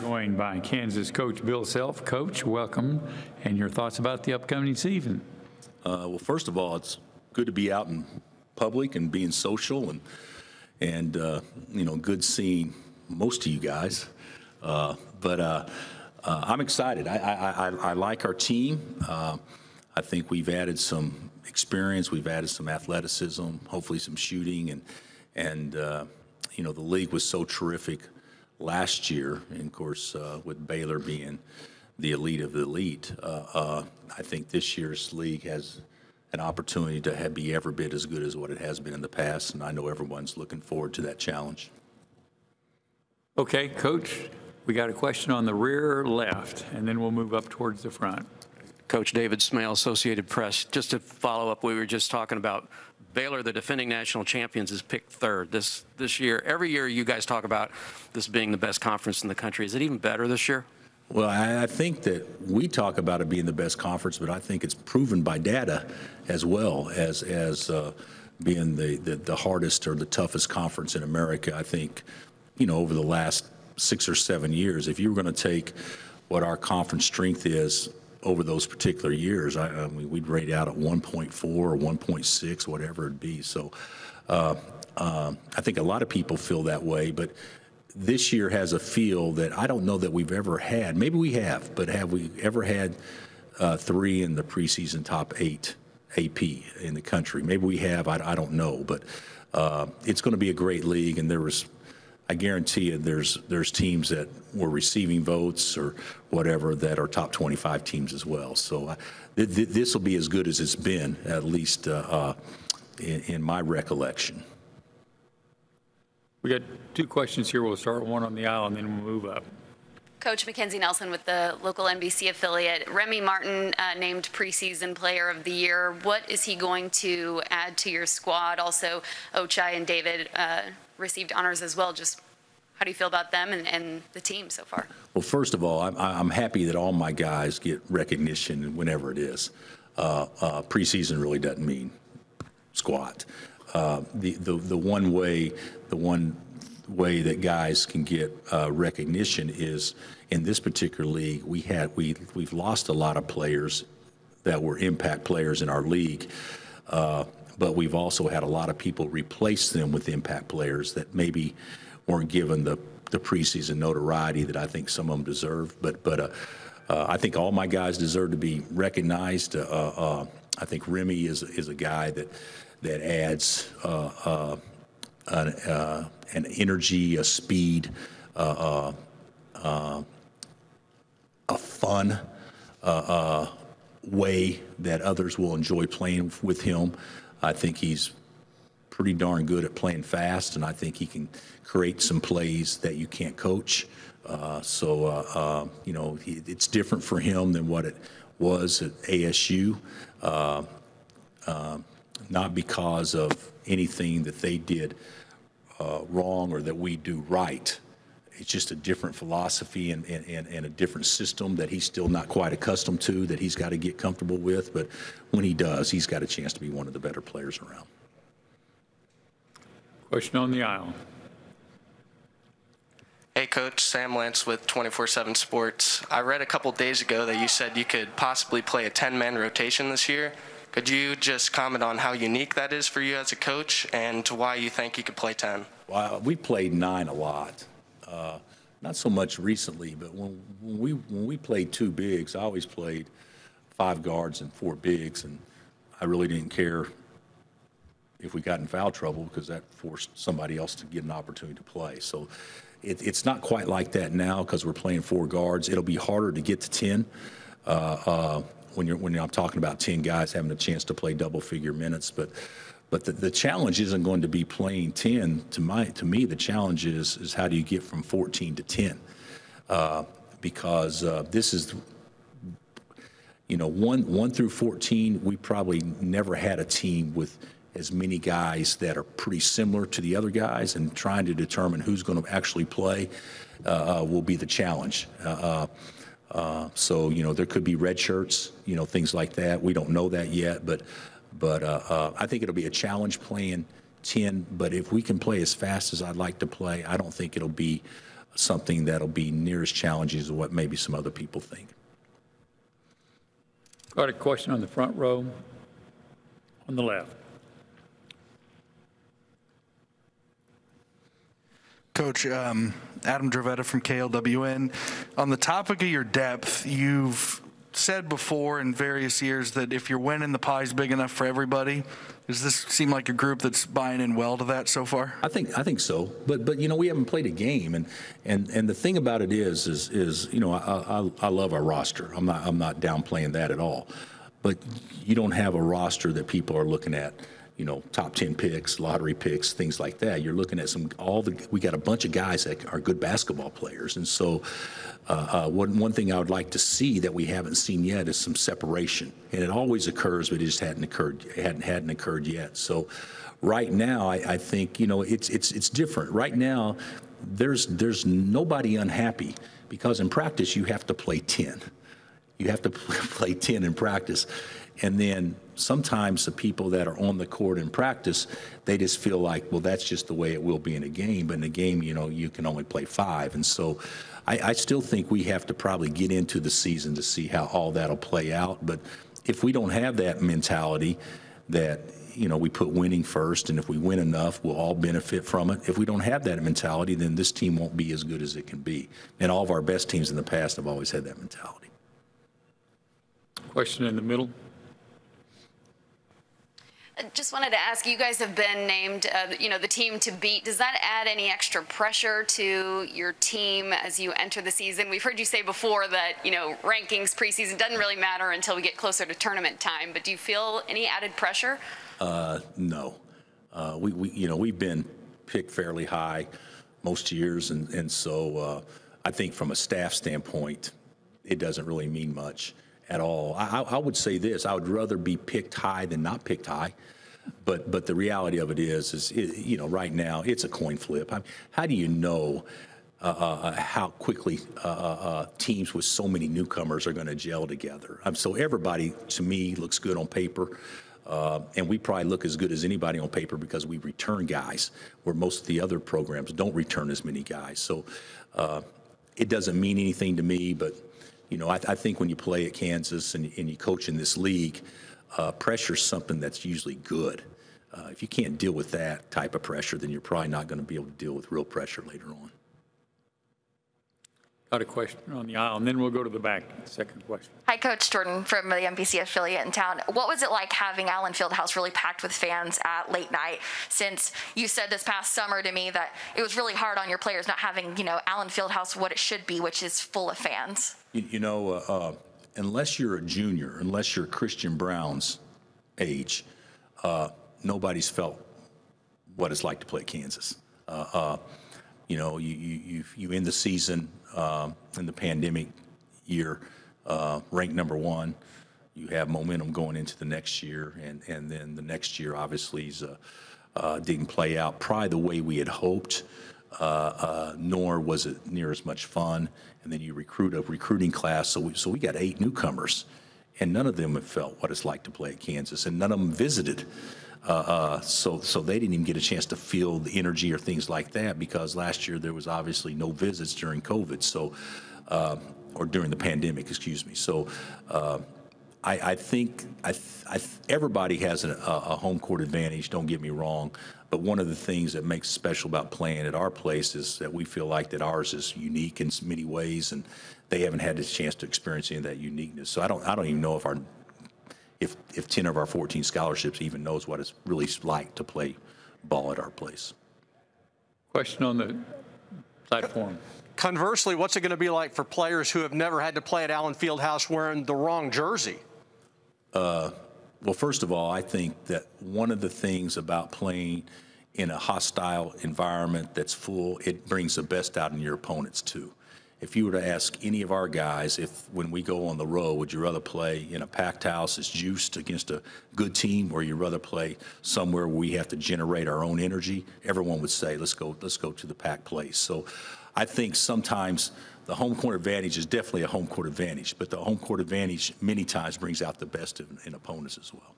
joined by Kansas coach Bill Self. Coach, welcome, and your thoughts about the upcoming season. Well, first of all, it's good to be out in public and being social, and good seeing most of you guys. But I'm excited. I like our team. I think we've added some experience. We've added some athleticism, hopefully some shooting, and the league was so terrific last year, and of course with Baylor being the elite of the elite. I think this year's league has an opportunity to be every bit as good as what it has been in the past, and I know everyone's looking forward to that challenge. Okay, Coach, we got a question on the rear left, and then we'll move up towards the front. Coach David Smale, Associated Press. Just to follow up, we were just talking about Baylor, the defending national champions, is picked third this year. Every year you guys talk about this being the best conference in the country. Is it even better this year? Well, I think that we talk about it being the best conference, but I think it's proven by data as well as being the hardest or the toughest conference in America. I think, over the last 6 or 7 years, if you were going to take what our conference strength is over those particular years, I mean, we'd rate out at 1.4 or 1.6, whatever it'd be. So I think a lot of people feel that way, but this year has a feel that I don't know that we've ever had. Maybe we have, but have we ever had 3 in the preseason top 8 AP in the country? Maybe we have. I don't know, but it's going to be a great league, and I guarantee you there's teams that were receiving votes or whatever that are top 25 teams as well. So this will be as good as it's been, at least in my recollection. We got 2 questions here. We'll start one on the aisle, and then we'll move up. Coach Mackenzie Nelson with the local NBC affiliate. Remy Martin named preseason player of the year. What is he going to add to your squad? Also, Ochai and David received honors as well. Just how do you feel about them and the team so far? Well, first of all, I'm happy that all my guys get recognition whenever it is. Preseason really doesn't mean squat. The one way that guys can get recognition is in this particular league. We've lost a lot of players that were impact players in our league, but we've also had a lot of people replace them with impact players that maybe weren't given the preseason notoriety that I think some of them deserve. But I think all my guys deserve to be recognized. I think Remy is a guy that adds an energy, a speed, a fun way that others will enjoy playing with him. I think he's pretty darn good at playing fast, and I think he can create some plays that you can't coach. It's different for him than what it was at ASU. Not because of anything that they did wrong or that we do right. It's just a different philosophy and a different system that he's still not quite accustomed to, that he's got to get comfortable with. But when he does, he's got a chance to be one of the better players around. Question on the aisle. Hey, Coach. Sam Lance with 24/7 Sports. I read a couple days ago that you said you could possibly play a 10-man rotation this year. Could you just comment on how unique that is for you as a coach and to why you think you could play 10? Well, we played 9 a lot. Not so much recently, but when we played 2 bigs, I always played 5 guards and 4 bigs, and I really didn't care if we got in foul trouble because that forced somebody else to get an opportunity to play. So it's not quite like that now because we're playing 4 guards. It'll be harder to get to 10. When I'm talking about 10 guys having a chance to play double-figure minutes, but the challenge isn't going to be playing 10. To me, the challenge is how do you get from 14 to 10? Because this is, 1 through 14, we probably never had a team with as many guys that are pretty similar to the other guys, and trying to determine who's going to actually play will be the challenge. So there could be red shirts, things like that. We don't know that yet, but I think it'll be a challenge playing 10. But if we can play as fast as I'd like to play, I don't think it'll be something that'll be near as challenging as what maybe some other people think. Got a question on the front row, on the left. Coach, Adam Dravetta from KLWN. On the topic of your depth, you've said before in various years that if you're winning, the pie's big enough for everybody. Does this seem like a group that's buying in well to that so far? I think so, but you know, we haven't played a game, and the thing about it is you know, I love our roster. I'm not downplaying that at all, but you don't have a roster that people are looking at, you know, top 10 picks, lottery picks, things like that. You're looking at we got a bunch of guys that are good basketball players, and so one thing I would like to see that we haven't seen yet is some separation, and it always occurs, but it just hadn't occurred yet. So right now, I think, you know, it's different. Right now, there's nobody unhappy, because in practice you have to play 10. You have to play 10 in practice. And then sometimes the people that are on the court in practice, they just feel like, well, that's just the way it will be in a game. But in a game, you know, you can only play 5. And so I still think we have to probably get into the season to see how all that'll play out. But if we don't have that mentality that, you know, we put winning first, and if we win enough, we'll all benefit from it. If we don't have that mentality, then this team won't be as good as it can be. And all of our best teams in the past have always had that mentality. Question in the middle. Just wanted to ask, you guys have been named, you know, the team to beat. Does that add any extra pressure to your team as you enter the season? We've heard you say before that, you know, rankings preseason doesn't really matter until we get closer to tournament time. But do you feel any added pressure? No. You know, we've been picked fairly high most years, and so I think from a staff standpoint, it doesn't really mean much at all. I would say this: I would rather be picked high than not picked high. But the reality of it is you know, right now it's a coin flip. How do you know how quickly teams with so many newcomers are going to gel together? So everybody, to me, looks good on paper. And we probably look as good as anybody on paper because we return guys, where most of the other programs don't return as many guys. So it doesn't mean anything to me, but you know, I think when you play at Kansas and you coach in this league, pressure is something that's usually good. If you can't deal with that type of pressure, then you're probably not going to be able to deal with real pressure later on. Got a question on the aisle, and then we'll go to the back. Second question. Hi, Coach Jordan from the NBC affiliate in town. What was it like having Allen Fieldhouse really packed with fans at late night? Since you said this past summer to me that it was really hard on your players not having, you know, Allen Fieldhouse what it should be, which is full of fans. You know, unless you're a junior, unless you're Christian Brown's age, nobody's felt what it's like to play Kansas. You know, you end the season in the pandemic year ranked number 1. You have momentum going into the next year, and then the next year obviously didn't play out probably the way we had hoped, nor was it near as much fun. And then you recruit a recruiting class, so we got 8 newcomers, and none of them have felt what it's like to play at Kansas, and none of them visited. So they didn't even get a chance to feel the energy or things like that, because last year there was obviously no visits during COVID, so or during the pandemic, excuse me. So I think everybody has a home court advantage. Don't get me wrong, but one of the things that makes it special about playing at our place is that we feel like that ours is unique in many ways, and they haven't had a chance to experience any of that uniqueness. So I don't even know if 10 of our 14 scholarships even knows what it's really like to play ball at our place. Question on the platform. Conversely, what's it going to be like for players who have never had to play at Allen Fieldhouse wearing the wrong jersey? Well, first of all, I think that one of the things about playing in a hostile environment that's full, it brings the best out in your opponents too. If you were to ask any of our guys, when we go on the road, would you rather play in a packed house that's juiced against a good team, or you'd rather play somewhere where we have to generate our own energy? Everyone would say, let's go to the packed place. So I think sometimes the home court advantage is definitely a home court advantage, but the home court advantage many times brings out the best in opponents as well.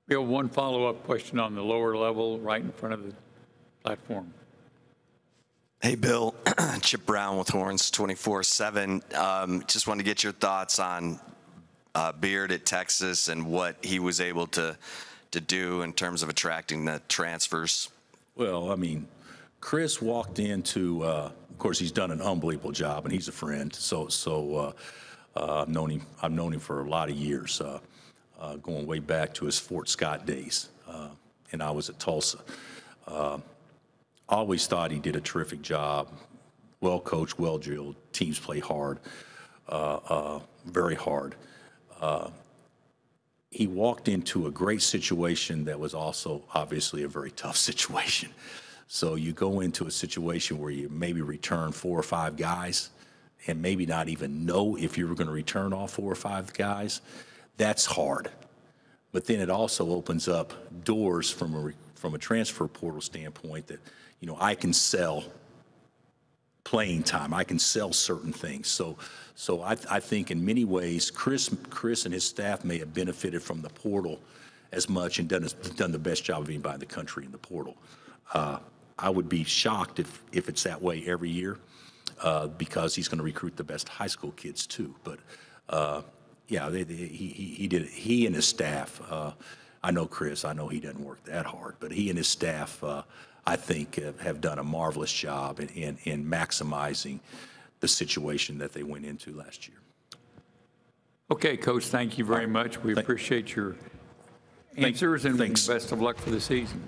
We have one follow-up question on the lower level right in front of the platform. Hey, Bill. Chip Brown with Horns 24/7. Just wanted to get your thoughts on Beard at Texas and what he was able to do in terms of attracting the transfers. Well, I mean, Chris walked into, of course, he's done an unbelievable job, and he's a friend. I've known him for a lot of years, going way back to his Fort Scott days, and I was at Tulsa. Always thought he did a terrific job. Well coached, well drilled. Teams play hard, very hard. He walked into a great situation that was also obviously a very tough situation. So you go into a situation where you maybe return 4 or 5 guys and maybe not even know if you were going to return all 4 or 5 guys. That's hard. But then it also opens up doors from a transfer portal standpoint that, you know, I can sell playing time. I can sell certain things. So I think in many ways, Chris and his staff may have benefited from the portal as much and done the best job of anybody in the country in the portal. I would be shocked if it's that way every year, because he's going to recruit the best high school kids too. But yeah, he did. He and his staff. I know Chris. I know he doesn't work that hard, but he and his staff, I think, have done a marvelous job in maximizing the situation that they went into last year. Okay, Coach, thank you very much. We appreciate your answers, and Thanks. best of luck for the season.